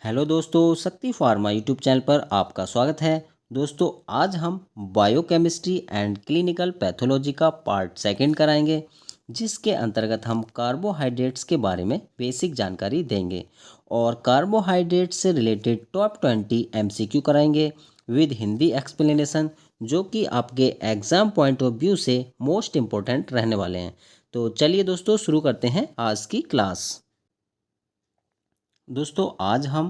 Hello दोस्तों, शक्ति pharma YouTube channel पर आपका स्वागत है। दोस्तों, आज हम बायोकेमिस्ट्री एंड क्लिनिकल पैथोलॉजी का पार्ट सेकंड कराएंगे, जिसके अंतर्गत हम कार्बोहाइड्रेट्स के बारे में बेसिक जानकारी देंगे और कार्बोहाइड्रेट्स से रिलेटेड टॉप 20 एमसीक्यू कराएंगे विद हिंदी एक्सप्लेनेशन, जो कि आपके एग्ज़ाम पॉइंट ऑफ व्यू से मोस्ट इम्पोर्टेंट रहने वाले हैं। तो चलिए दोस्तों, शुरू करते हैं आज की क्लास। दोस्तों, आज हम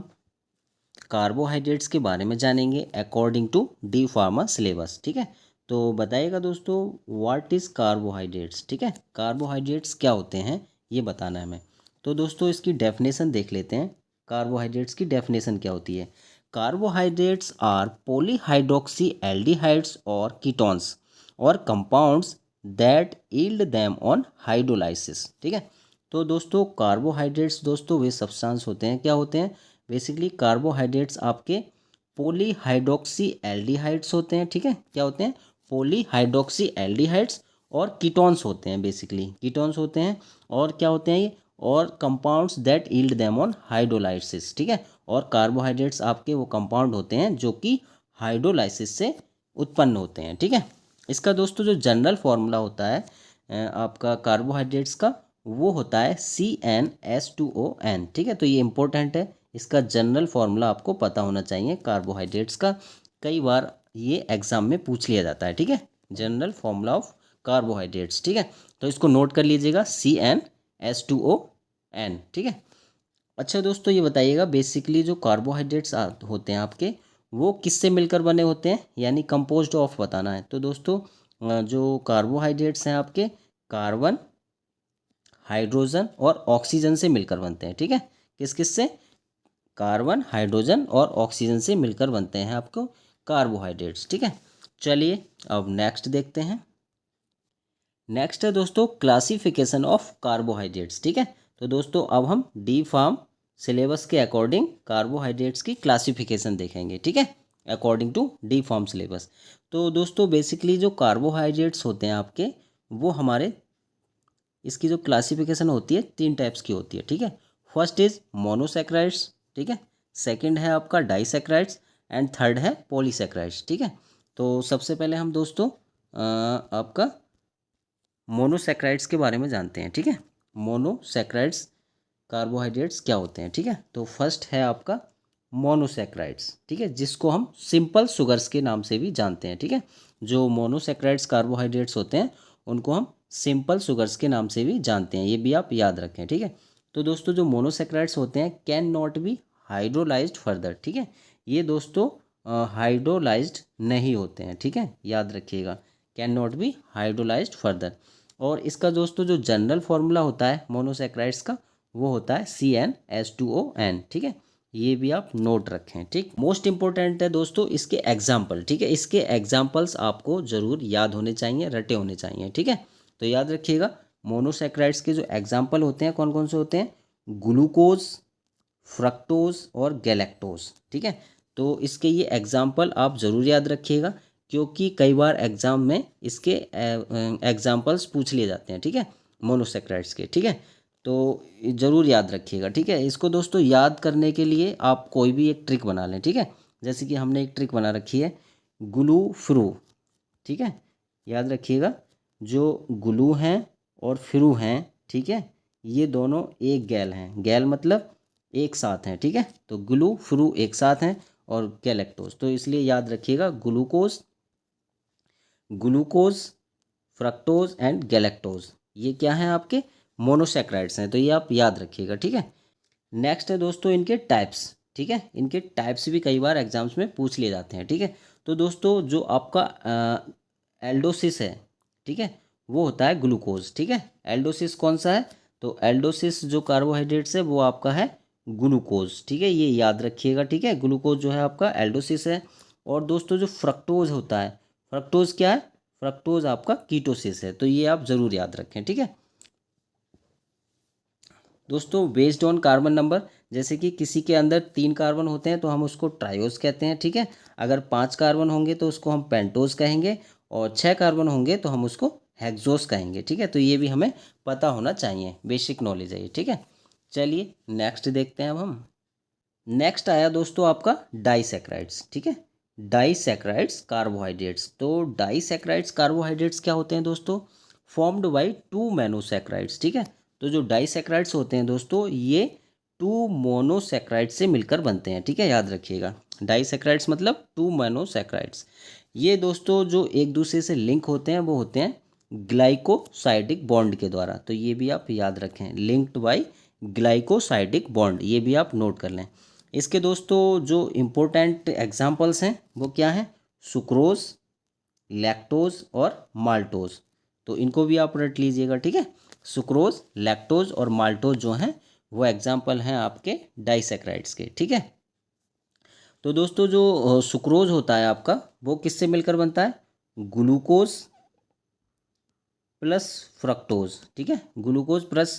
कार्बोहाइड्रेट्स के बारे में जानेंगे according to D pharma syllabus. ठीक है, तो बताइएगा दोस्तों, व्हाट इज़ कार्बोहाइड्रेट्स। ठीक है, कार्बोहाइड्रेट्स क्या होते हैं ये बताना है हमें। तो दोस्तों, इसकी डेफिनेशन देख लेते हैं। कार्बोहाइड्रेट्स की डेफिनेशन क्या होती है। कार्बोहाइड्रेट्स आर पॉलीहाइड्रोक्सी एल्डिहाइड्स और कीटोन्स और compounds that yield them on hydrolysis. ठीक है, तो दोस्तों कार्बोहाइड्रेट्स दोस्तों वे सब्सटेंस होते हैं, क्या होते हैं। बेसिकली कार्बोहाइड्रेट्स आपके पॉलीहाइड्रोक्सी एल्डिहाइड्स होते हैं। ठीक है, क्या होते हैं, पॉलीहाइड्रोक्सी एल्डिहाइड्स और कीटोन्स होते हैं। बेसिकली कीटोन्स होते हैं और क्या होते हैं ये, और compounds that yield them on hydrolysis. ठीक है, और कार्बोहाइड्रेट्स आपके वो कंपाउंड होते हैं जो कि हाइड्रोलाइसिस से उत्पन्न होते हैं। ठीक है, इसका दोस्तों जो जनरल फॉर्मूला होता है आपका कार्बोहाइड्रेट्स का, वो होता है CnH2ON। ठीक है, तो ये इंपॉर्टेंट है, इसका जनरल फॉर्मूला आपको पता होना चाहिए कार्बोहाइड्रेट्स का। कई बार ये एग्जाम में पूछ लिया जाता है। ठीक है, जनरल फॉर्मूला ऑफ कार्बोहाइड्रेट्स। ठीक है, तो इसको नोट कर लीजिएगा, CnH2ON। ठीक है, अच्छा दोस्तों, ये बताइएगा बेसिकली जो कार्बोहाइड्रेट्स होते हैं आपके, वो किससे मिलकर बने होते हैं, यानी कंपोज्ड ऑफ बताना है। तो दोस्तों जो कार्बोहाइड्रेट्स हैं आपके, कार्बन, हाइड्रोजन और ऑक्सीजन से मिलकर बनते हैं। ठीक है, किस किस से, कार्बन, हाइड्रोजन और ऑक्सीजन से मिलकर बनते हैं आपको कार्बोहाइड्रेट्स। ठीक है, चलिए अब नेक्स्ट देखते हैं। नेक्स्ट है दोस्तों क्लासिफिकेशन ऑफ कार्बोहाइड्रेट्स। ठीक है, तो दोस्तों अब हम डी फार्म सिलेबस के अकॉर्डिंग कार्बोहाइड्रेट्स की क्लासिफिकेशन देखेंगे। ठीक है, according to D pharm syllabus. तो दोस्तों बेसिकली जो कार्बोहाइड्रेट्स होते हैं आपके, वो हमारे, इसकी जो क्लासिफिकेशन होती है 3 टाइप्स की होती है। ठीक है, फर्स्ट इज मोनोसैक्राइड्स। ठीक है, सेकंड है आपका डाइसैक्राइड्स एंड थर्ड है पॉलीसैक्राइड्स। ठीक है, तो सबसे पहले हम दोस्तों आपका मोनोसैक्राइड्स के बारे में जानते हैं। ठीक है, मोनोसैक्राइड्स कार्बोहाइड्रेट्स क्या होते हैं। ठीक है, तो फर्स्ट है आपका मोनोसैक्राइड्स। ठीक है, जिसको हम सिंपल शुगर्स के नाम से भी जानते हैं। ठीक है, जो मोनोसैक्राइड्स कार्बोहाइड्रेट्स होते हैं उनको हम सिंपल शुगर्स के नाम से भी जानते हैं, ये भी आप याद रखें। ठीक है, तो दोस्तों जो मोनोसैक्राइड्स होते हैं can not be hydrolysed further. ठीक है, ये दोस्तों हाइड्रोलाइज्ड नहीं होते हैं। ठीक है, याद रखिएगा, can not be hydrolysed further. और इसका दोस्तों जो जनरल फॉर्मूला होता है मोनोसैक्राइड्स का, वो होता है CnH2ON। ठीक है, ये भी आप नोट रखें। ठीक, मोस्ट इंपॉर्टेंट है दोस्तों इसके एग्जाम्पल। ठीक है, इसके एग्जाम्पल्स आपको जरूर याद होने चाहिए, रटे होने चाहिए। ठीक है, तो याद रखिएगा मोनोसैक्राइड्स के जो एग्जाम्पल होते हैं कौन कौन से होते हैं, ग्लूकोज, फ्रक्टोज और गैलेक्टोज। ठीक है, तो इसके ये एग्जाम्पल आप ज़रूर याद रखिएगा, क्योंकि कई बार एग्जाम में इसके एग्जाम्पल्स पूछ लिए जाते हैं। ठीक है, मोनोसैक्राइड्स के। ठीक है, तो ज़रूर याद रखिएगा। ठीक है, इसको दोस्तों याद करने के लिए आप कोई भी एक ट्रिक बना लें। ठीक है, जैसे कि हमने एक ट्रिक बना रखी है, ग्लू फ्रू। ठीक है, याद रखिएगा, जो ग्लू हैं और फ्रू हैं, ठीक है, ये दोनों एक गैल हैं। गैल मतलब एक साथ हैं। ठीक है, तो ग्लू फ्रू एक साथ हैं और गैलेक्टोज, तो इसलिए याद रखिएगा glucose, glucose, fructose and galactose, ये क्या हैं आपके मोनोसैक्राइड्स हैं, तो ये आप याद रखिएगा। ठीक है, नेक्स्ट है दोस्तों इनके टाइप्स। ठीक है, इनके टाइप्स भी कई बार एग्जाम्स में पूछ लिए जाते हैं। ठीक है, तो दोस्तों जो आपका एल्डोसिस है, ठीक है, वो होता है ग्लूकोज। ठीक है, एल्डोसिस कौन सा है, तो एल्डोसिस जो कार्बोहाइड्रेट्स है वो आपका है ग्लूकोज। ठीक है, ये याद रखिएगा। ठीक है, ग्लूकोज जो है आपका एल्डोसिस है। और दोस्तों जो फ्रक्टोज होता है, फ्रक्टोज क्या है, फ्रक्टोज आपका कीटोसिस है, तो ये आप ज़रूर याद रखें। ठीक है दोस्तों, बेस्ड ऑन कार्बन नंबर, जैसे कि किसी के अंदर 3 कार्बन होते हैं तो हम उसको ट्रायोज कहते हैं। ठीक है, अगर 5 कार्बन होंगे तो उसको हम पेंटोज कहेंगे, और 6 कार्बन होंगे तो हम उसको हेक्सोस कहेंगे। ठीक है, तो ये भी हमें पता होना चाहिए, बेसिक नॉलेज है ये। ठीक है, चलिए नेक्स्ट देखते हैं अब हम। नेक्स्ट आया दोस्तों आपका डाइसैकेराइड्स, ठीक है। Disaccharides carbohydrates. तो डाइसैकेराइड्स कार्बोहाइड्रेट्स क्या होते हैं दोस्तों? फॉर्म्ड बाय टू मोनोसैकेराइड्स, ठीक है। तो जो डाइसैकेराइड्स होते हैं दोस्तों, ये टू मोनोसैकेराइड्स से मिलकर बनते हैं, ठीक है, याद रखिएगा। डाइसैकेराइड्स मतलब टू मोनोसैकेराइड्स। ये दोस्तों जो एक दूसरे से लिंक होते हैं वो होते हैं ग्लाइकोसाइडिक बॉन्ड के द्वारा। तो ये भी आप याद रखें, लिंक्ड बाय ग्लाइकोसाइडिक बॉन्ड, ये भी आप नोट कर लें। इसके दोस्तों जो इम्पोर्टेंट एग्जांपल्स हैं वो क्या हैं? सुक्रोज, लैक्टोज और माल्टोज। तो इनको भी आप रट लीजिएगा, ठीक है। सुक्रोज, लैक्टोज और माल्टोज जो हैं वो एग्जाम्पल हैं आपके डाइसैकेराइड्स के, ठीक है। तो दोस्तों जो सुक्रोज होता है आपका, वो किससे मिलकर बनता है? ग्लूकोज प्लस फ्रक्टोज, ठीक है। ग्लूकोज प्लस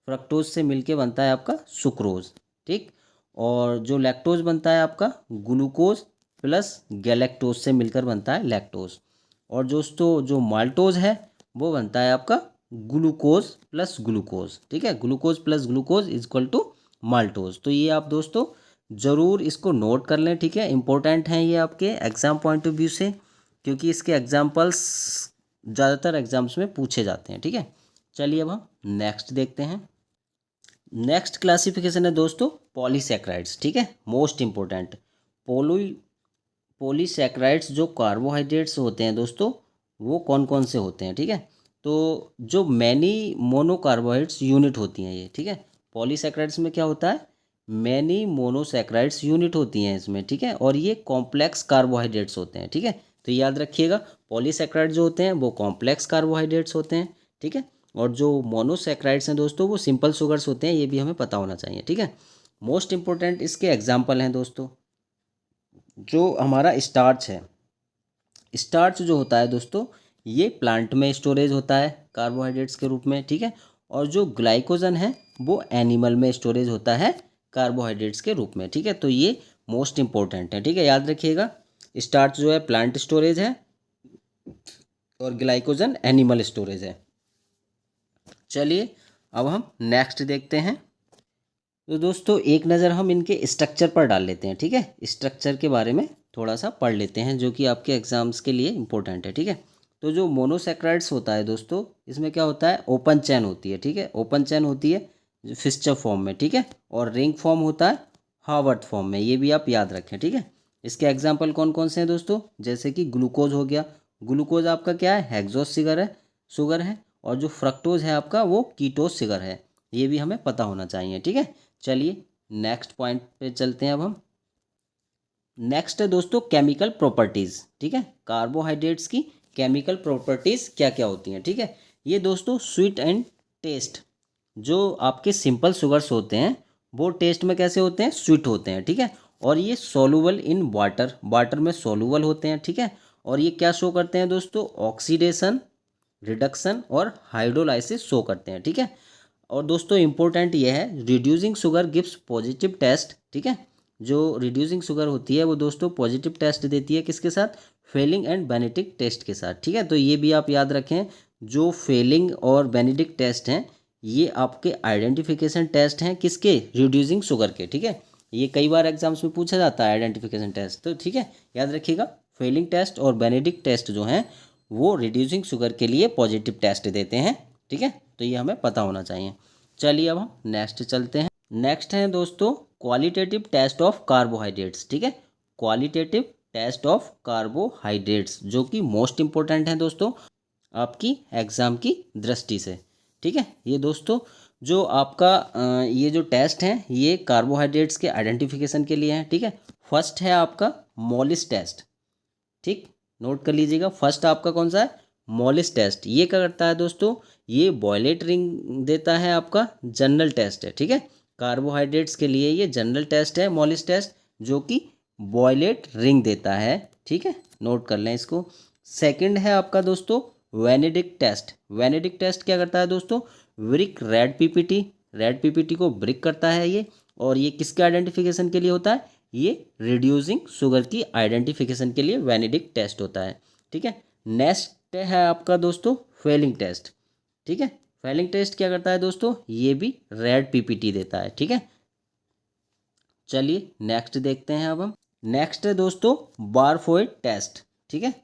फ्रक्टोज से मिलके बनता है आपका सुक्रोज, ठीक। और जो लैक्टोज बनता है आपका, ग्लूकोज प्लस गैलेक्टोज से मिलकर बनता है लैक्टोज। और दोस्तों जो माल्टोज है वो बनता है आपका ग्लूकोज प्लस ग्लूकोज, ठीक है। Glucose plus glucose is equal to maltose. तो ये आप दोस्तों ज़रूर इसको नोट कर लें, ठीक है। इंपॉर्टेंट हैं ये आपके एग्जाम पॉइंट ऑफ व्यू से, क्योंकि इसके एग्जाम्पल्स ज़्यादातर एग्जाम्स में पूछे जाते हैं, ठीक है। चलिए अब हम नेक्स्ट देखते हैं। नेक्स्ट क्लासिफिकेशन है दोस्तों पॉलीसैकेराइड्स, ठीक है, मोस्ट इंपॉर्टेंट। पोली पॉलीसैकेराइड्स जो कार्बोहाइड्रेट्स होते हैं दोस्तों, वो कौन कौन से होते हैं, ठीक है। तो जो मैनी मोनोकार्बोहाइड्रेट्स यूनिट होती हैं ये, ठीक है। पॉलीसैकेराइड्स में क्या होता है? मैनी मोनोसैकेराइड्स यूनिट होती हैं इसमें, ठीक है। और ये कॉम्प्लेक्स कार्बोहाइड्रेट्स होते हैं, ठीक है। तो याद रखिएगा, पॉलीसैकेराइड जो होते हैं वो कॉम्प्लेक्स कार्बोहाइड्रेट्स होते हैं, ठीक है। और जो मोनोसैकेराइड्स हैं दोस्तों वो सिंपल शुगर्स होते हैं, ये भी हमें पता होना चाहिए, ठीक है। मोस्ट इंपॉर्टेंट इसके एग्जाम्पल हैं दोस्तों। जो हमारा स्टार्च है, स्टार्च जो होता है दोस्तों, ये प्लांट में स्टोरेज होता है कार्बोहाइड्रेट्स के रूप में, ठीक है। और जो ग्लाइकोजन है वो एनिमल में स्टोरेज होता है कार्बोहाइड्रेट्स के रूप में, ठीक है। तो ये मोस्ट इंपॉर्टेंट है, ठीक है, याद रखिएगा। स्टार्च जो है प्लांट स्टोरेज है और ग्लाइकोजन एनिमल स्टोरेज है। चलिए अब हम नेक्स्ट देखते हैं। तो दोस्तों एक नज़र हम इनके स्ट्रक्चर पर डाल लेते हैं, ठीक है। स्ट्रक्चर के बारे में थोड़ा सा पढ़ लेते हैं, जो कि आपके एग्जाम्स के लिए इंपॉर्टेंट है, ठीक है। तो जो मोनोसैकेराइड्स होता है दोस्तों, इसमें क्या होता है? ओपन चैन होती है, ठीक है। ओपन चैन होती है जो फिस्चर फॉर्म में, ठीक है। और रिंग फॉर्म होता है हार्वर्ड फॉर्म में, ये भी आप याद रखें, ठीक है। इसके एग्जाम्पल कौन कौन से हैं दोस्तों? जैसे कि ग्लूकोज हो गया। ग्लूकोज आपका क्या है? हेक्सोस शुगर है। और जो फ्रक्टोज है आपका वो कीटोस शुगर है, ये भी हमें पता होना चाहिए, ठीक है। चलिए नेक्स्ट पॉइंट पे चलते हैं अब हम। नेक्स्ट है दोस्तों केमिकल प्रॉपर्टीज़, ठीक है। कार्बोहाइड्रेट्स की केमिकल प्रॉपर्टीज़ क्या क्या होती हैं, ठीक है। ये दोस्तों स्वीट एंड टेस्ट, जो आपके सिंपल शुगर्स होते हैं वो टेस्ट में कैसे होते हैं? स्वीट होते हैं, ठीक है। और ये सोलूबल इन वाटर, वाटर में सोलूबल होते हैं, ठीक है। और ये क्या शो करते हैं दोस्तों? ऑक्सीडेशन, रिडक्शन और हाइड्रोलाइसिस शो करते हैं, ठीक है। और दोस्तों इंपॉर्टेंट ये है reducing sugar gives positive test, ठीक है। जो रिड्यूसिंग शुगर होती है वो दोस्तों पॉजिटिव टेस्ट देती है, किसके साथ? फेलिंग एंड बेनेडिक्ट टेस्ट के साथ, ठीक है। तो ये भी आप याद रखें, जो फेलिंग और बेनेडिक्ट टेस्ट हैं ये आपके आइडेंटिफिकेशन टेस्ट हैं, किसके? रिड्यूसिंग शुगर के, ठीक है। ये कई बार एग्जाम्स में पूछा जाता है आइडेंटिफिकेशन टेस्ट, तो ठीक है, याद रखिएगा। फेलिंग टेस्ट और बेनेडिक्ट टेस्ट जो हैं वो रिड्यूसिंग शुगर के लिए पॉजिटिव टेस्ट देते हैं, ठीक है। तो ये हमें पता होना चाहिए। चलिए अब हम नेक्स्ट चलते हैं। नेक्स्ट है दोस्तों क्वालिटेटिव टेस्ट ऑफ कार्बोहाइड्रेट्स, ठीक है। क्वालिटेटिव टेस्ट ऑफ कार्बोहाइड्रेट्स जो कि मोस्ट इंपॉर्टेंट है दोस्तों आपकी एग्जाम की दृष्टि से, ठीक है। ये दोस्तों जो आपका ये जो टेस्ट हैं ये कार्बोहाइड्रेट्स के आइडेंटिफिकेशन के लिए हैं, ठीक है। फर्स्ट है आपका मॉलिस टेस्ट, ठीक, नोट कर लीजिएगा। फर्स्ट आपका कौन सा है? Molisch test. ये क्या करता है दोस्तों? ये बॉयलेट रिंग देता है, आपका जनरल टेस्ट है, ठीक है। कार्बोहाइड्रेट्स के लिए ये जनरल टेस्ट है मॉलिस टेस्ट, जो कि बॉयलेट रिंग देता है, ठीक है, नोट कर लें इसको। सेकंड है आपका दोस्तों वेनेडिक्ट टेस्ट। वेनेडिक्ट टेस्ट क्या करता है दोस्तों? Brick red PPT, red PPT को ब्रिक करता है ये। और ये किसके आइडेंटिफिकेशन के लिए होता है? ये रिड्यूसिंग शुगर की आइडेंटिफिकेशन के लिए वेनेडिक्ट टेस्ट होता है, ठीक है। नेक्स्ट है आपका दोस्तों फेलिंग टेस्ट, ठीक है। फेलिंग टेस्ट क्या करता है दोस्तों? ये भी रेड पीपीटी देता है, ठीक है। चलिए नेक्स्ट देखते हैं अब हम। नेक्स्ट है दोस्तों बारफोइड टेस्ट, ठीक है।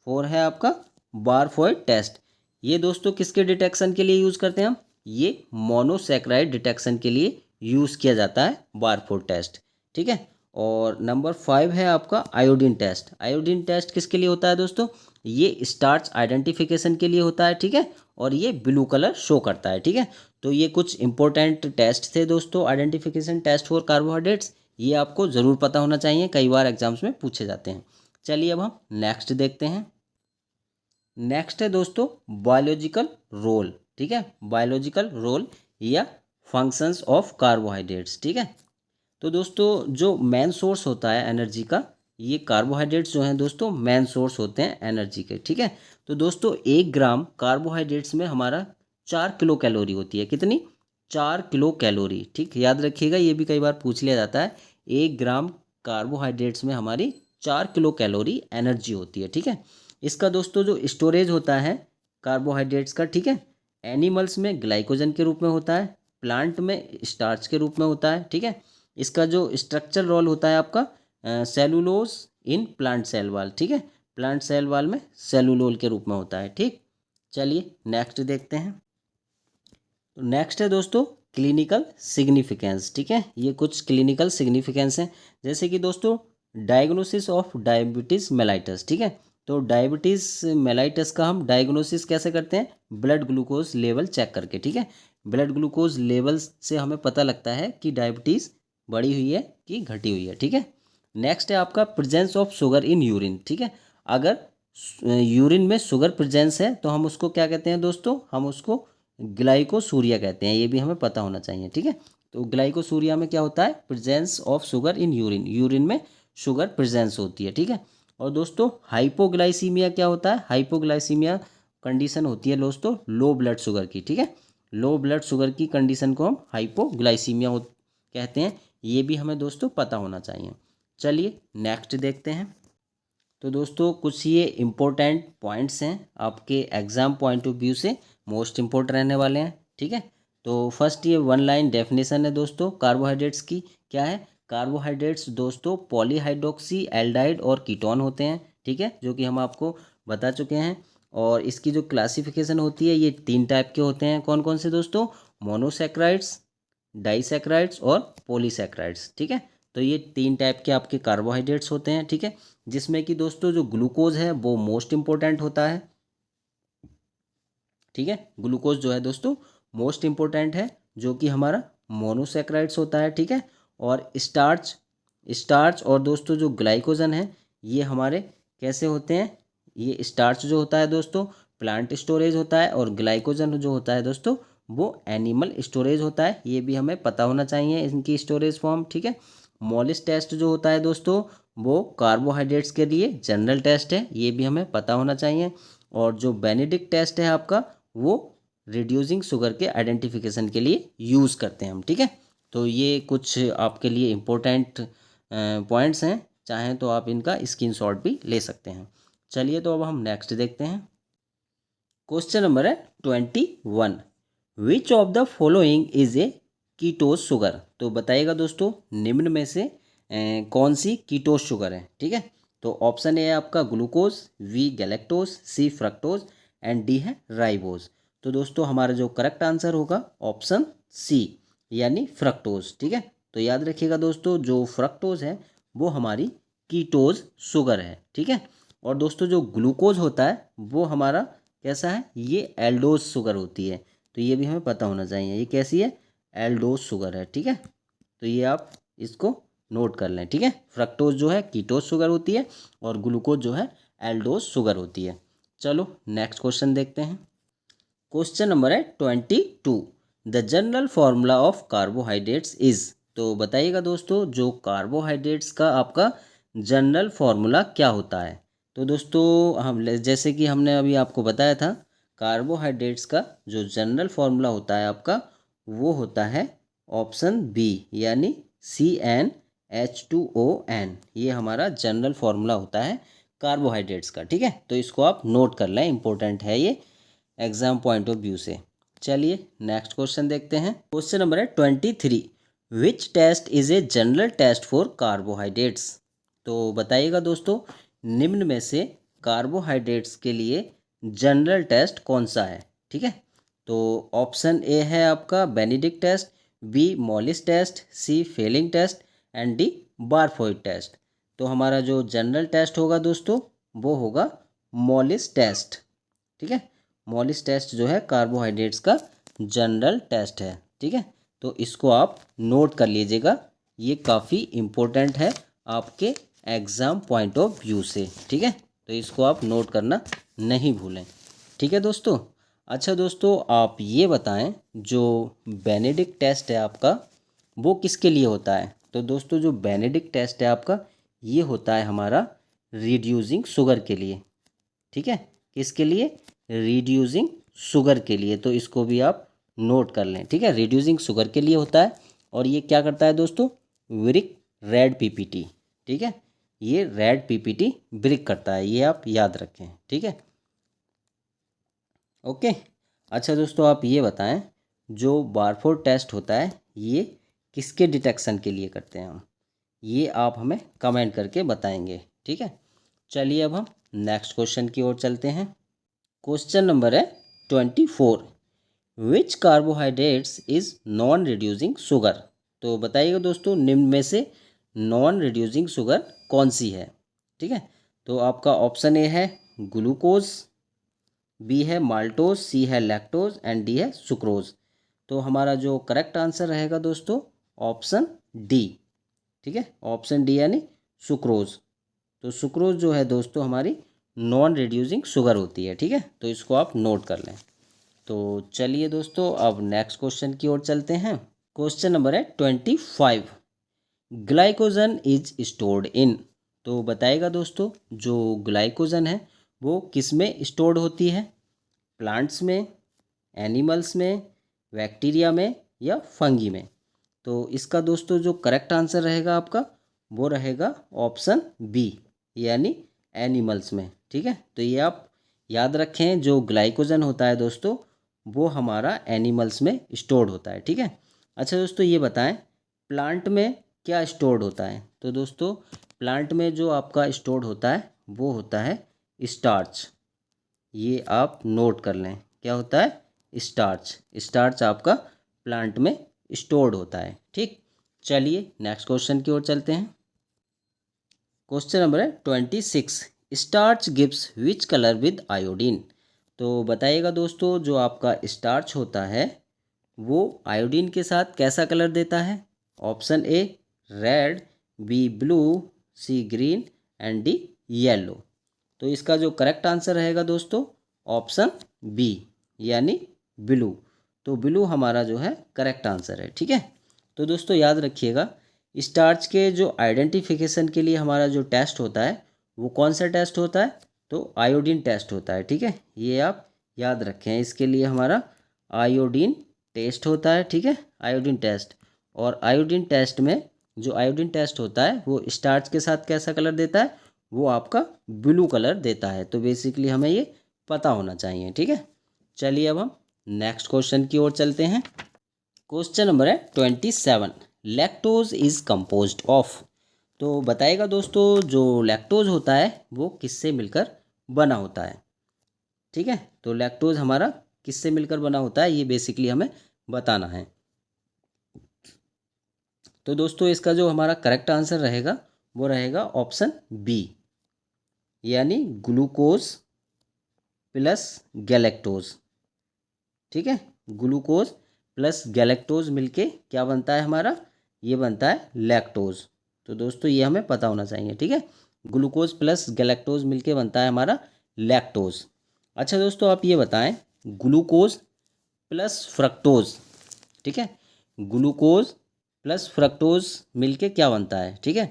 4 है आपका बारफोइड टेस्ट। ये दोस्तों किसके डिटेक्शन के लिए यूज़ करते हैं हम? ये मोनोसैकेराइड डिटेक्शन के लिए यूज़ किया जाता है बारफोइड टेस्ट, ठीक है। और नंबर 5 है आपका आयोडीन टेस्ट। आयोडीन टेस्ट किसके लिए होता है दोस्तों? ये स्टार्च आइडेंटिफिकेशन के लिए होता है, ठीक है। और ये ब्लू कलर शो करता है, ठीक है। तो ये कुछ इंपॉर्टेंट टेस्ट थे दोस्तों, आइडेंटिफिकेशन टेस्ट फॉर कार्बोहाइड्रेट्स। ये आपको ज़रूर पता होना चाहिए, कई बार एग्जाम्स में पूछे जाते हैं। चलिए अब हम नेक्स्ट देखते हैं। नेक्स्ट है दोस्तों बायोलॉजिकल रोल, ठीक है। बायोलॉजिकल रोल या फंक्शंस ऑफ कार्बोहाइड्रेट्स, ठीक है। तो दोस्तों जो मेन सोर्स होता है एनर्जी का, ये कार्बोहाइड्रेट्स जो हैं दोस्तों मेन सोर्स होते हैं एनर्जी के, ठीक है। तो दोस्तों 1 ग्राम कार्बोहाइड्रेट्स में हमारा 4 किलो कैलोरी होती है। कितनी? 4 किलो कैलोरी, ठीक। याद रखिएगा, ये भी कई बार पूछ लिया जाता है। 1 ग्राम कार्बोहाइड्रेट्स में हमारी 4 किलो कैलोरी एनर्जी होती है, ठीक है। इसका दोस्तों जो स्टोरेज होता है कार्बोहाइड्रेट्स का, ठीक है, एनिमल्स में ग्लाइकोजन के रूप में होता है, प्लांट में स्टार्च के रूप में होता है, ठीक है। इसका जो स्ट्रक्चर रोल होता है आपका cellulose in plant cell wall, ठीक है। प्लांट सेल वाल में सेलुलोल के रूप में होता है, ठीक। चलिए नेक्स्ट देखते हैं। नेक्स्ट है दोस्तों क्लिनिकल सिग्निफिकेंस, ठीक है। ये कुछ क्लिनिकल सिग्निफिकेंस हैं, जैसे कि दोस्तों डायग्नोसिस ऑफ डायबिटीज़ मेलाइटस, ठीक है। तो डायबिटीज़ मेलाइटस का हम डायग्नोसिस कैसे करते हैं? ब्लड ग्लूकोज लेवल चेक करके, ठीक है। ब्लड ग्लूकोज लेवल से हमें पता लगता है कि डायबिटीज़ बढ़ी हुई है कि घटी हुई है, ठीक है। नेक्स्ट है आपका presence of sugar in urine, ठीक है। अगर यूरिन में शुगर प्रेजेंस है तो हम उसको क्या कहते हैं दोस्तों? हम उसको ग्लाइकोसूरिया कहते हैं। ये भी हमें पता होना चाहिए, ठीक है। तो ग्लाइकोसूरिया में क्या होता है? Presence of sugar in urine, urine में शुगर प्रेजेंस होती है, ठीक है। और दोस्तों हाइपोग्लाइसीमिया क्या होता है? हाइपोग्लाइसीमिया कंडीशन होती है दोस्तों लो ब्लड शुगर की, ठीक है। लो ब्लड शुगर की कंडीशन को हम हाइपोग्लाइसीमिया कहते हैं। ये भी हमें दोस्तों पता होना चाहिए। चलिए नेक्स्ट देखते हैं। तो दोस्तों कुछ ये इम्पोर्टेंट पॉइंट्स हैं आपके एग्ज़ाम पॉइंट ऑफ व्यू से, मोस्ट इम्पोर्टेंट रहने वाले हैं, ठीक है। तो फर्स्ट ये 1 लाइन डेफिनेशन है दोस्तों कार्बोहाइड्रेट्स की। क्या है? कार्बोहाइड्रेट्स दोस्तों पॉलीहाइड्रोक्सी एल्डाइड और कीटोन होते हैं, ठीक है, जो कि हम आपको बता चुके हैं। और इसकी जो क्लासिफिकेशन होती है ये 3 टाइप के होते हैं। कौन कौन से दोस्तों? मोनोसैकेराइड्स, डाइसैकेराइड्स और पॉलीसैकेराइड्स, ठीक है। तो ये 3 टाइप के आपके कार्बोहाइड्रेट्स होते हैं, ठीक है। जिसमें कि दोस्तों जो ग्लूकोज है वो मोस्ट इम्पोर्टेंट होता है, ठीक है। ग्लूकोज जो है दोस्तों मोस्ट इम्पोर्टेंट है, जो कि हमारा मोनोसैकेराइड्स होता है, ठीक है। और स्टार्च, स्टार्च और दोस्तों जो ग्लाइकोजन है ये हमारे कैसे होते हैं? ये स्टार्च जो होता है दोस्तों प्लांट स्टोरेज होता है, और ग्लाइकोजन जो होता है दोस्तों वो एनिमल स्टोरेज होता है। ये भी हमें पता होना चाहिए इनकी स्टोरेज फॉर्म, ठीक है। मॉलिस टेस्ट जो होता है दोस्तों वो कार्बोहाइड्रेट्स के लिए जनरल टेस्ट है, ये भी हमें पता होना चाहिए। और जो बेनेडिक्ट टेस्ट है आपका वो रिड्यूसिंग शुगर के आइडेंटिफिकेशन के लिए यूज़ करते हैं हम, ठीक है। तो ये कुछ आपके लिए इम्पोर्टेंट पॉइंट्स हैं, चाहें तो आप इनका स्क्रीनशॉट भी ले सकते हैं। चलिए तो अब हम नेक्स्ट देखते हैं। क्वेश्चन नंबर है 21, which of the following is a कीटोज sugar. तो बताइएगा दोस्तों निम्न में से कौन सी कीटोज शुगर है, ठीक है। तो ऑप्शन ए है आपका glucose, B galactose, C fructose and D है राइबोज। तो दोस्तों हमारा जो करेक्ट आंसर होगा ऑप्शन सी यानी फ्रक्टोज, ठीक है। तो याद रखिएगा दोस्तों जो फ्रक्टोज है वो हमारी कीटोज शुगर है, ठीक है। और दोस्तों जो ग्लूकोज होता है वो हमारा कैसा है? ये एल्डोज शुगर होती है। तो ये भी हमें पता होना चाहिए ये कैसी है? एल्डोज शुगर है, ठीक है। तो ये आप इसको नोट कर लें, ठीक है। फ्रक्टोज जो है कीटोज शुगर होती है और ग्लूकोज जो है एल्डोज शुगर होती है। चलो नेक्स्ट क्वेश्चन देखते हैं। क्वेश्चन नंबर है 22, the general formula of carbohydrates is. तो बताइएगा दोस्तों जो कार्बोहाइड्रेट्स का आपका जनरल फार्मूला क्या होता है। तो दोस्तों हम जैसे कि हमने अभी आपको बताया था कार्बोहाइड्रेट्स का जो जनरल फार्मूला होता है आपका वो होता है ऑप्शन बी यानी CnH2ON। ये हमारा जनरल फार्मूला होता है कार्बोहाइड्रेट्स का, ठीक है। तो इसको आप नोट कर लें, इंपॉर्टेंट है ये एग्जाम पॉइंट ऑफ व्यू से। चलिए नेक्स्ट क्वेश्चन देखते हैं। क्वेश्चन नंबर है 23, which test is a general test for carbohydrates. तो बताइएगा दोस्तों, निम्न में से कार्बोहाइड्रेट्स के लिए जनरल टेस्ट कौन सा है। ठीक है, तो ऑप्शन ए है आपका Benedict test, B Molisch test, C Fehling test and D Barfoed test. तो हमारा जो जनरल टेस्ट होगा दोस्तों वो होगा मॉलिस टेस्ट। ठीक है, मॉलिस टेस्ट जो है कार्बोहाइड्रेट्स का जनरल टेस्ट है। ठीक है, तो इसको आप नोट कर लीजिएगा, ये काफ़ी इम्पोर्टेंट है आपके एग्ज़ाम पॉइंट ऑफ व्यू से। ठीक है, तो इसको आप नोट करना नहीं भूलें। ठीक है दोस्तों। अच्छा दोस्तों, आप ये बताएं जो बेनेडिक्ट टेस्ट है आपका वो किसके लिए होता है। तो दोस्तों जो बेनेडिक्ट टेस्ट है आपका ये होता है हमारा रिड्यूसिंग शुगर के लिए। ठीक है, किसके लिए, रिड्यूसिंग शुगर के लिए। तो इसको भी आप नोट कर लें। ठीक है, रिड्यूसिंग शुगर के लिए होता है और ये क्या करता है दोस्तों, ब्रिक रेड पीपीटी। ठीक है, ये रेड पीपीटी ब्रिक करता है, ये आप याद रखें। ठीक है, ओके। अच्छा दोस्तों, आप ये बताएं जो बारफोर्ड टेस्ट होता है ये किसके डिटेक्शन के लिए करते हैं हम, ये आप हमें कमेंट करके बताएंगे। ठीक है, चलिए अब हम नेक्स्ट क्वेश्चन की ओर चलते हैं। क्वेश्चन नंबर है 24, which carbohydrates is non reducing sugar. तो बताइएगा दोस्तों निम्न में से नॉन रिड्यूसिंग शुगर कौन सी है। ठीक है, तो आपका ऑप्शन ए है ग्लूकोज, बी है माल्टोज, सी है लैक्टोज एंड डी है सुक्रोज। तो हमारा जो करेक्ट आंसर रहेगा दोस्तों ऑप्शन डी। ठीक है, ऑप्शन डी यानी सुक्रोज। तो सुक्रोज जो है दोस्तों हमारी नॉन रिड्यूसिंग शुगर होती है। ठीक है, तो इसको आप नोट कर लें। तो चलिए दोस्तों अब नेक्स्ट क्वेश्चन की ओर चलते हैं। क्वेश्चन नंबर है 25, ग्लाइकोजन इज स्टोर्ड इन। तो बताइएगा दोस्तों जो ग्लाइकोजन है वो किस में स्टोर्ड होती है, प्लांट्स में, एनिमल्स में, बैक्टीरिया में या फंगी में। तो इसका दोस्तों जो करेक्ट आंसर रहेगा आपका वो रहेगा ऑप्शन बी यानी एनिमल्स में। ठीक है, तो ये आप याद रखें, जो ग्लाइकोजन होता है दोस्तों वो हमारा एनिमल्स में स्टोर्ड होता है। ठीक है, अच्छा दोस्तों ये बताएं प्लांट में क्या स्टोर्ड होता है। तो दोस्तों प्लांट में जो आपका स्टोर्ड होता है वो होता है स्टार्च। ये आप नोट कर लें, क्या होता है, स्टार्च। स्टार्च आपका प्लांट में स्टोर्ड होता है। ठीक, चलिए नेक्स्ट क्वेश्चन की ओर चलते हैं। क्वेश्चन नंबर है 26, starch gives which colour with iodine. तो बताइएगा दोस्तों जो आपका स्टार्च होता है वो आयोडीन के साथ कैसा कलर देता है। Option A red, B blue, C green and D yellow. तो इसका जो करेक्ट आंसर रहेगा दोस्तों ऑप्शन बी यानी ब्लू। तो ब्लू हमारा जो है करेक्ट आंसर है। ठीक है, तो दोस्तों याद रखिएगा स्टार्च के जो आइडेंटिफिकेशन के लिए हमारा जो टेस्ट होता है वो कौन सा टेस्ट होता है, तो आयोडीन टेस्ट होता है। ठीक है, ये आप याद रखें, इसके लिए हमारा आयोडीन टेस्ट होता है। ठीक है, आयोडीन टेस्ट, और आयोडीन टेस्ट में जो आयोडीन टेस्ट होता है वो स्टार्च के साथ कैसा कलर देता है, वो आपका ब्लू कलर देता है। तो बेसिकली हमें ये पता होना चाहिए। ठीक है, चलिए अब हम नेक्स्ट क्वेश्चन की ओर चलते हैं। क्वेश्चन नंबर है 27, लैक्टोज इज कंपोज्ड ऑफ। तो बताइएगा दोस्तों जो लैक्टोज होता है वो किससे मिलकर बना होता है। ठीक है, तो लैक्टोज हमारा किससे मिलकर बना होता है ये बेसिकली हमें बताना है। तो दोस्तों इसका जो हमारा करेक्ट आंसर रहेगा वो रहेगा ऑप्शन बी यानी ग्लूकोज प्लस गैलेक्टोज। ठीक है, ग्लूकोज प्लस गैलेक्टोज मिलके क्या बनता है हमारा, ये बनता है लैक्टोज। तो दोस्तों ये हमें पता होना चाहिए। ठीक है, ग्लूकोज प्लस गैलेक्टोज मिलके बनता है हमारा लैक्टोज। अच्छा दोस्तों आप ये बताएं ग्लूकोज प्लस फ्रक्टोज। ठीक है, ग्लूकोज प्लस फ्रक्टोज मिलके क्या बनता है। ठीक है,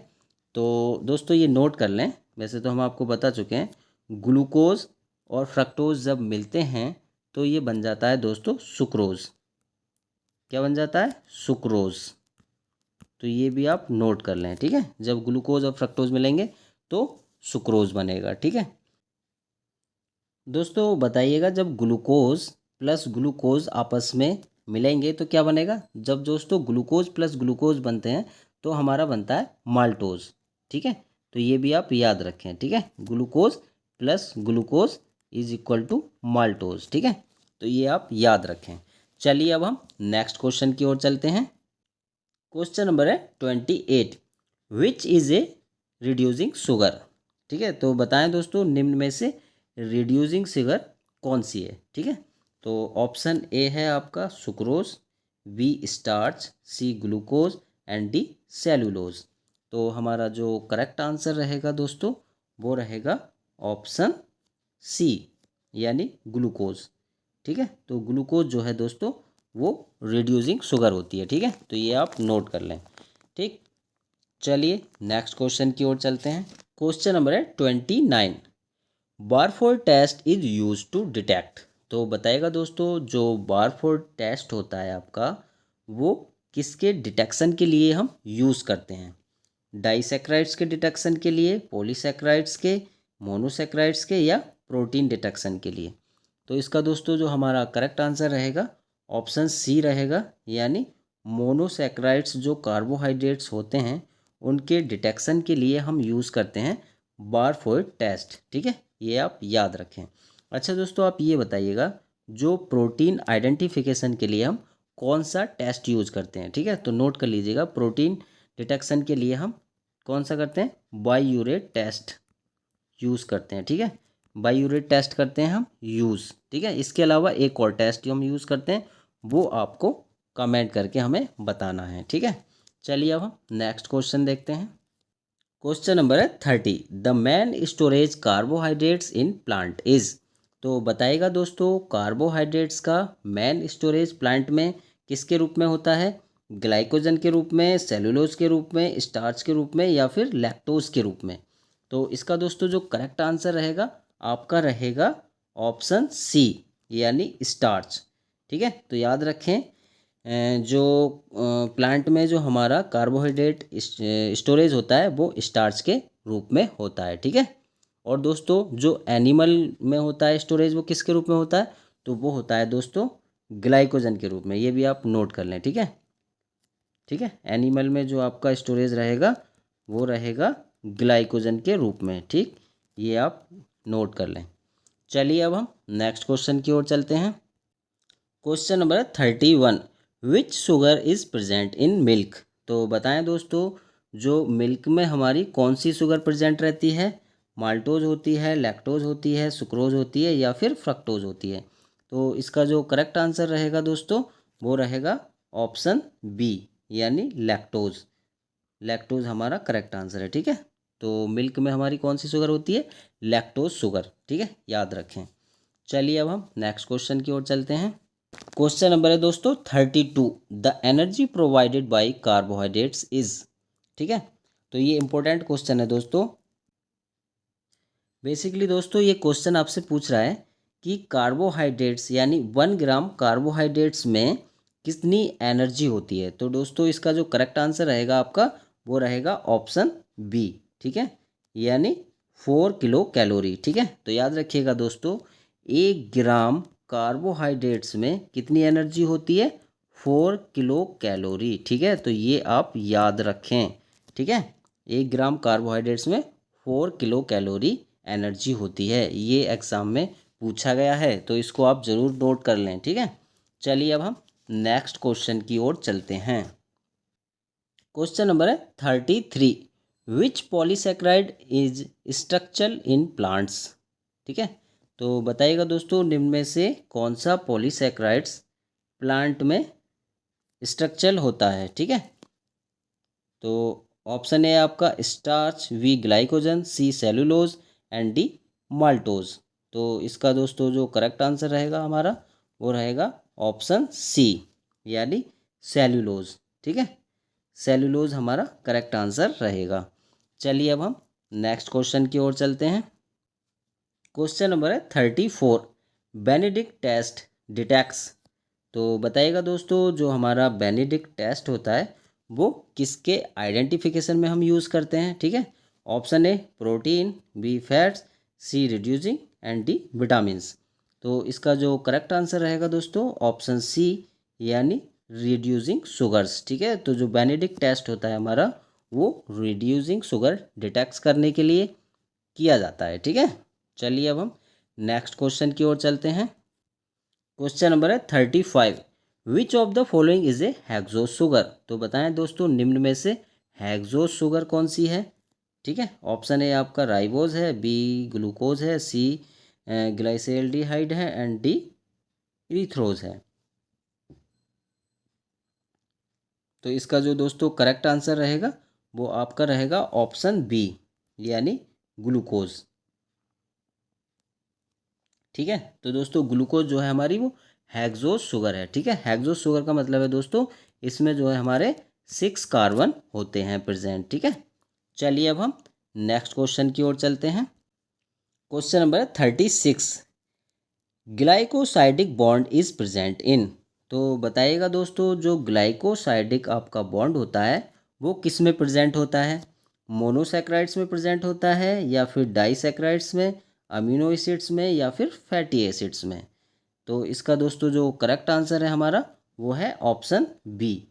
तो दोस्तों ये नोट कर लें, वैसे तो हम आपको बता चुके हैं, ग्लूकोज और फ्रक्टोज जब मिलते हैं तो ये बन जाता है दोस्तों सुक्रोज। क्या बन जाता है, सुक्रोज। तो ये भी आप नोट कर लें। ठीक है, जब ग्लूकोज और फ्रक्टोज मिलेंगे तो सुक्रोज बनेगा। ठीक है दोस्तों, बताइएगा जब ग्लूकोज प्लस ग्लूकोज आपस में मिलेंगे तो क्या बनेगा, जब दोस्तों ग्लूकोज प्लस ग्लूकोज बनते हैं तो हमारा बनता है माल्टोज। ठीक है, तो ये भी आप याद रखें। ठीक है, glucose plus glucose is equal to maltose. ठीक है, तो ये आप याद रखें। चलिए अब हम नेक्स्ट क्वेश्चन की ओर चलते हैं। क्वेश्चन नंबर है 28, which is a reducing sugar. ठीक है, तो बताएं दोस्तों निम्न में से रिड्यूसिंग शुगर कौन सी है। ठीक है, तो ऑप्शन ए है आपका sucrose, B starch, C glucose and D cellulose. तो हमारा जो करेक्ट आंसर रहेगा दोस्तों वो रहेगा ऑप्शन सी यानी ग्लूकोज। ठीक है, तो ग्लूकोज जो है दोस्तों वो रिड्यूसिंग शुगर होती है। ठीक है, तो ये आप नोट कर लें। ठीक, चलिए नेक्स्ट क्वेश्चन की ओर चलते हैं। क्वेश्चन नंबर है 29, Barfoed test is use to detect. तो बताएगा दोस्तों जो बारफोर्ड टेस्ट होता है आपका वो किसके डिटेक्शन के लिए हम यूज़ करते हैं। डाइसेक्राइड्स के डिटेक्शन के लिए, पॉलीसेक्राइड्स के, मोनोसेक्राइड्स के, या प्रोटीन डिटेक्शन के लिए। तो इसका दोस्तों जो हमारा करेक्ट आंसर रहेगा ऑप्शन सी रहेगा, यानी मोनोसेक्राइड्स जो कार्बोहाइड्रेट्स होते हैं उनके डिटेक्शन के लिए हम यूज़ करते हैं बारफोर्ड टेस्ट। ठीक है, ये आप याद रखें। अच्छा दोस्तों, आप ये बताइएगा जो प्रोटीन आइडेंटिफिकेशन के लिए हम कौन सा टेस्ट यूज़ करते हैं। ठीक है, तो नोट कर लीजिएगा, प्रोटीन डिटेक्शन के लिए हम कौन सा करते हैं, बाइयूरेट टेस्ट यूज़ करते हैं। ठीक है, बाइयूरेट टेस्ट करते हैं हम यूज़। ठीक है, इसके अलावा एक और टेस्ट जो हम यूज़ करते हैं वो आपको कमेंट करके हमें बताना है। ठीक है, चलिए अब हम नेक्स्ट क्वेश्चन देखते हैं। क्वेश्चन नंबर है 30, the main storage carbohydrates in plant is. तो बताइएगा दोस्तों कार्बोहाइड्रेट्स का मेन स्टोरेज प्लांट में किसके रूप में होता है, ग्लाइकोजन के रूप में, सेलुलोज के रूप में, स्टार्च के रूप में, या फिर लैक्टोज के रूप में। तो इसका दोस्तों जो करेक्ट आंसर रहेगा आपका रहेगा ऑप्शन सी यानी स्टार्च। ठीक है, तो याद रखें जो प्लांट में जो हमारा कार्बोहाइड्रेट स्टोरेज होता है वो स्टार्च के रूप में होता है। ठीक है, और दोस्तों जो एनिमल में होता है स्टोरेज वो किसके रूप में होता है, तो वो होता है दोस्तों ग्लाइकोजन के रूप में। ये भी आप नोट कर लें। ठीक है, ठीक है, एनिमल में जो आपका स्टोरेज रहेगा वो रहेगा ग्लाइकोजन के रूप में। ठीक, ये आप नोट कर लें। चलिए अब हम नेक्स्ट क्वेश्चन की ओर चलते हैं। Question number 31, which sugar is present in milk. तो बताएं दोस्तों जो मिल्क में हमारी कौन सी शुगर प्रेजेंट रहती है, माल्टोज होती है, लैक्टोज होती है, सुक्रोज होती है, या फिर फ्रक्टोज होती है। तो इसका जो करेक्ट आंसर रहेगा दोस्तों वो रहेगा ऑप्शन बी यानी लैक्टोज। लैक्टोज हमारा करेक्ट आंसर है। ठीक है, तो मिल्क में हमारी कौन सी शुगर होती है, लैक्टोज शुगर। ठीक है, याद रखें। चलिए अब हम नेक्स्ट क्वेश्चन की ओर चलते हैं। क्वेश्चन नंबर है दोस्तों 32, the energy provided by carbohydrates is. ठीक है, तो ये इंपॉर्टेंट क्वेश्चन है दोस्तों। बेसिकली दोस्तों ये क्वेश्चन आपसे पूछ रहा है कि कार्बोहाइड्रेट्स यानी 1 ग्राम कार्बोहाइड्रेट्स में कितनी एनर्जी होती है। तो दोस्तों इसका जो करेक्ट आंसर रहेगा आपका वो रहेगा ऑप्शन बी। ठीक है, यानी 4 किलो कैलोरी। ठीक है, तो याद रखिएगा दोस्तों 1 ग्राम कार्बोहाइड्रेट्स में कितनी एनर्जी होती है, 4 किलो कैलोरी। ठीक है, तो ये आप याद रखें। ठीक है, 1 ग्राम कार्बोहाइड्रेट्स में 4 किलो कैलोरी एनर्जी होती है। ये एग्ज़ाम में पूछा गया है तो इसको आप ज़रूर नोट कर लें। ठीक है, चलिए अब हम नेक्स्ट क्वेश्चन की ओर चलते हैं। क्वेश्चन नंबर है 33, which polysaccharide is structural in plants. ठीक है, तो बताइएगा दोस्तों निम्न में से कौन सा पॉलीसेक्राइड्स प्लांट में स्ट्रक्चरल होता है। ठीक है, तो ऑप्शन ए आपका starch, B glycogen, C cellulose and D maltose. तो इसका दोस्तों जो करेक्ट आंसर रहेगा हमारा वो रहेगा ऑप्शन सी यानी सेलुलोज। ठीक है, सेलुलोज हमारा करेक्ट आंसर रहेगा। चलिए अब हम नेक्स्ट क्वेश्चन की ओर चलते हैं। क्वेश्चन नंबर है 34, बेनेडिक्ट टेस्ट डिटेक्ट्स। तो बताइएगा दोस्तों जो हमारा बेनेडिक्ट टेस्ट होता है वो किसके आइडेंटिफिकेशन में हम यूज़ करते हैं। ठीक है, option A protein, B fats, C reducing and D vitamins. तो इसका जो करेक्ट आंसर रहेगा दोस्तों ऑप्शन सी यानी रिड्यूसिंग शुगर्स। ठीक है, तो जो बेनेडिक्ट टेस्ट होता है हमारा वो रिड्यूसिंग शुगर डिटेक्ट करने के लिए किया जाता है। ठीक है, चलिए अब हम नेक्स्ट क्वेश्चन की ओर चलते हैं। क्वेश्चन नंबर है 35। Which of the following is a hexose sugar. तो बताएं दोस्तों निम्न में से हेक्सोस शुगर कौन सी है। ठीक है, ऑप्शन ए आपका राइबोज है, बी ग्लूकोज है, सी ग्लाइसेल्डिहाइड है एंड डी इरीथ्रोज है। तो इसका जो दोस्तों करेक्ट आंसर रहेगा वो आपका रहेगा ऑप्शन बी यानी ग्लूकोज। ठीक है, तो दोस्तों ग्लूकोज जो है हमारी वो हेक्सोस शुगर है। ठीक है, हेक्सोस शुगर का मतलब है दोस्तों इसमें जो है हमारे 6 कार्बन होते हैं प्रेजेंट। ठीक है, चलिए अब हम नेक्स्ट क्वेश्चन की ओर चलते हैं। Question number 36। Glycosidic bond is present in. तो बताइएगा दोस्तों जो ग्लाइकोसाइडिक आपका बॉन्ड होता है वो किस में प्रेजेंट होता है। मोनोसैक्राइड्स में प्रेजेंट होता है या फिर डाइसैक्राइड्स में, अमीनो एसिड्स में या फिर फैटी एसिड्स में। तो इसका दोस्तों जो करेक्ट आंसर है हमारा वो है ऑप्शन बी।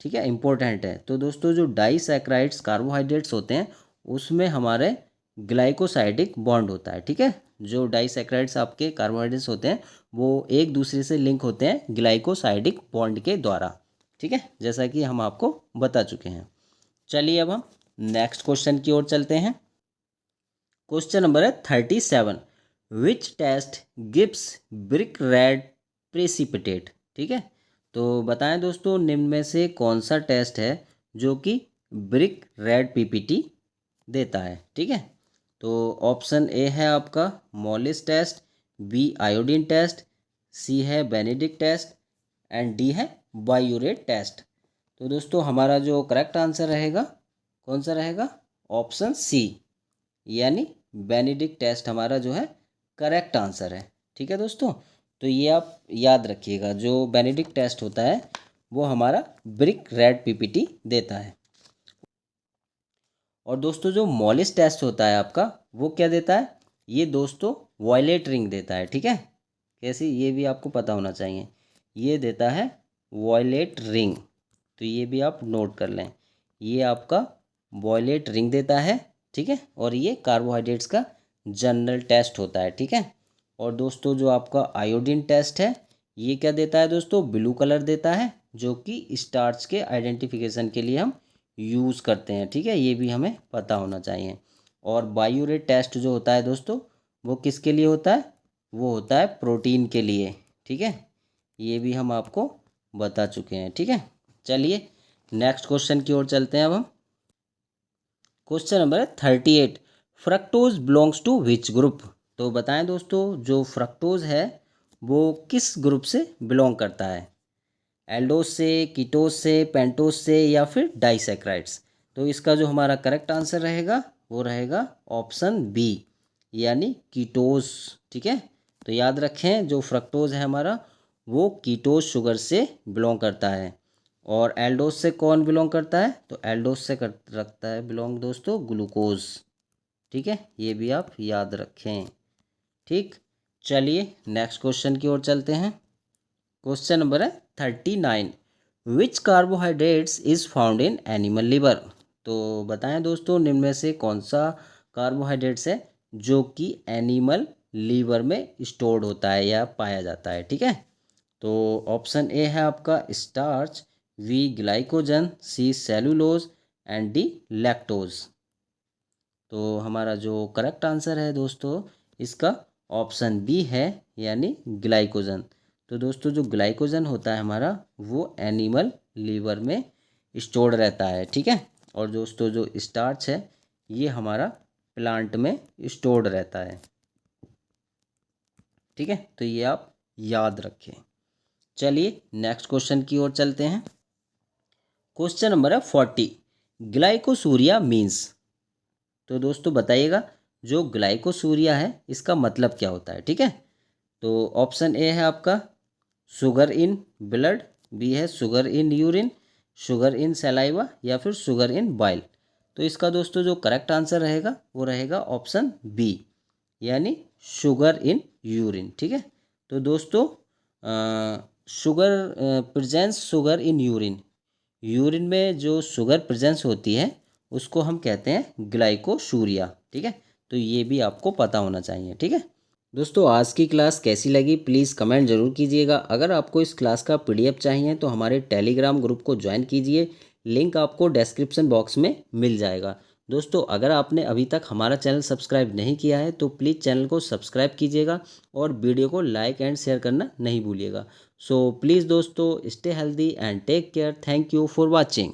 ठीक है, इम्पोर्टेंट है। तो दोस्तों जो डाइसैक्राइड्स कार्बोहाइड्रेट्स होते हैं उसमें हमारे ग्लाइकोसाइडिक बॉन्ड होता है। ठीक है, जो डाइसैक्राइड्स आपके कार्बोहाइड्रेट्स होते हैं वो एक दूसरे से लिंक होते हैं ग्लाइकोसाइडिक बॉन्ड के द्वारा। ठीक है, जैसा कि हम आपको बता चुके हैं। चलिए अब हम नेक्स्ट क्वेश्चन की ओर चलते हैं। क्वेश्चन नंबर है 37। Which test gives brick red precipitate. ठीक है, तो बताएं दोस्तों निम्न में से कौन सा टेस्ट है जो कि ब्रिक रेड पीपीटी देता है। ठीक है, तो ऑप्शन ए है आपका Molisch test, B iodine test, C है बेनेडिक्ट टेस्ट एंड डी है बायूरेट टेस्ट। तो दोस्तों हमारा जो करेक्ट आंसर रहेगा कौन सा रहेगा, ऑप्शन सी यानी बेनेडिक्ट टेस्ट हमारा जो है करेक्ट आंसर है। ठीक है दोस्तों, तो ये आप याद रखिएगा जो बेनेडिक्ट टेस्ट होता है वो हमारा ब्रिक रेड पीपीटी देता है। और दोस्तों जो मॉलिस टेस्ट होता है आपका वो क्या देता है, ये दोस्तों वॉयलेट रिंग देता है। ठीक है, कैसी ये भी आपको पता होना चाहिए, ये देता है वॉयलेट रिंग। तो ये भी आप नोट कर लें, ये आपका वॉयलेट रिंग देता है। ठीक है, और ये कार्बोहाइड्रेट्स का जनरल टेस्ट होता है। ठीक है, और दोस्तों जो आपका आयोडीन टेस्ट है ये क्या देता है दोस्तों, ब्लू कलर देता है जो कि स्टार्च के आइडेंटिफिकेशन के लिए हम यूज़ करते हैं। ठीक है, ये भी हमें पता होना चाहिए। और बायूरेट टेस्ट जो होता है दोस्तों वो किसके लिए होता है, वो होता है प्रोटीन के लिए। ठीक है, ये भी हम आपको बता चुके हैं। ठीक है, चलिए नेक्स्ट क्वेश्चन की ओर चलते हैं अब हम। क्वेश्चन नंबर है 38। Fructose belongs to which group. तो बताएं दोस्तों जो फ्रक्टोज है वो किस ग्रुप से बिलोंग करता है, एल्डोज से, कीटोज से, पेंटोज से या फिर डाइसैक्राइड्स। तो इसका जो हमारा करेक्ट आंसर रहेगा वो रहेगा ऑप्शन बी यानी कीटोज। ठीक है, तो याद रखें जो फ्रक्टोज है हमारा वो कीटोज शुगर से बिलोंग करता है। और एल्डोज से कौन बिलोंग करता है, तो एल्डोज से रखता है बिलोंग दोस्तों ग्लूकोज। ठीक है, ये भी आप याद रखें। ठीक, चलिए नेक्स्ट क्वेश्चन की ओर चलते हैं। क्वेश्चन नंबर है 39। Which carbohydrates is found in animal liver. तो बताएं दोस्तों निम्न में से कौन सा कार्बोहाइड्रेट्स है जो कि एनिमल लीवर में स्टोर्ड होता है या पाया जाता है। ठीक है, तो ऑप्शन ए है आपका starch, B glycogen, C cellulose and D lactose. तो हमारा जो करेक्ट आंसर है दोस्तों इसका ऑप्शन बी है यानी ग्लाइकोजन। तो दोस्तों जो ग्लाइकोजन होता है हमारा वो एनिमल लीवर में स्टोर्ड रहता है। ठीक है, और दोस्तों जो स्टार्च है ये हमारा प्लांट में स्टोर्ड रहता है। ठीक है, तो ये आप याद रखें। चलिए नेक्स्ट क्वेश्चन की ओर चलते हैं। क्वेश्चन नंबर है 40। Glycosuria means. तो दोस्तों बताइएगा जो ग्लाइकोसूरिया है इसका मतलब क्या होता है। ठीक है, तो ऑप्शन ए है आपका शुगर इन ब्लड, बी है sugar in urine, sugar in saliva या फिर शुगर इन बाइल। तो इसका दोस्तों जो करेक्ट आंसर रहेगा वो रहेगा ऑप्शन बी यानी शुगर इन यूरिन। ठीक है, तो दोस्तों sugar presence sugar in urine, urine में जो शुगर प्रेजेंस होती है उसको हम कहते हैं ग्लाइकोशूरिया। ठीक है, तो ये भी आपको पता होना चाहिए। ठीक है दोस्तों, आज की क्लास कैसी लगी प्लीज़ कमेंट ज़रूर कीजिएगा। अगर आपको इस क्लास का पीडीएफ चाहिए तो हमारे टेलीग्राम ग्रुप को ज्वाइन कीजिए, लिंक आपको डिस्क्रिप्शन बॉक्स में मिल जाएगा। दोस्तों, अगर आपने अभी तक हमारा चैनल सब्सक्राइब नहीं किया है तो प्लीज़ चैनल को सब्सक्राइब कीजिएगा और वीडियो को लाइक एंड शेयर करना नहीं भूलिएगा। सो प्लीज़ दोस्तों, stay healthy and take care. Thank you for watching.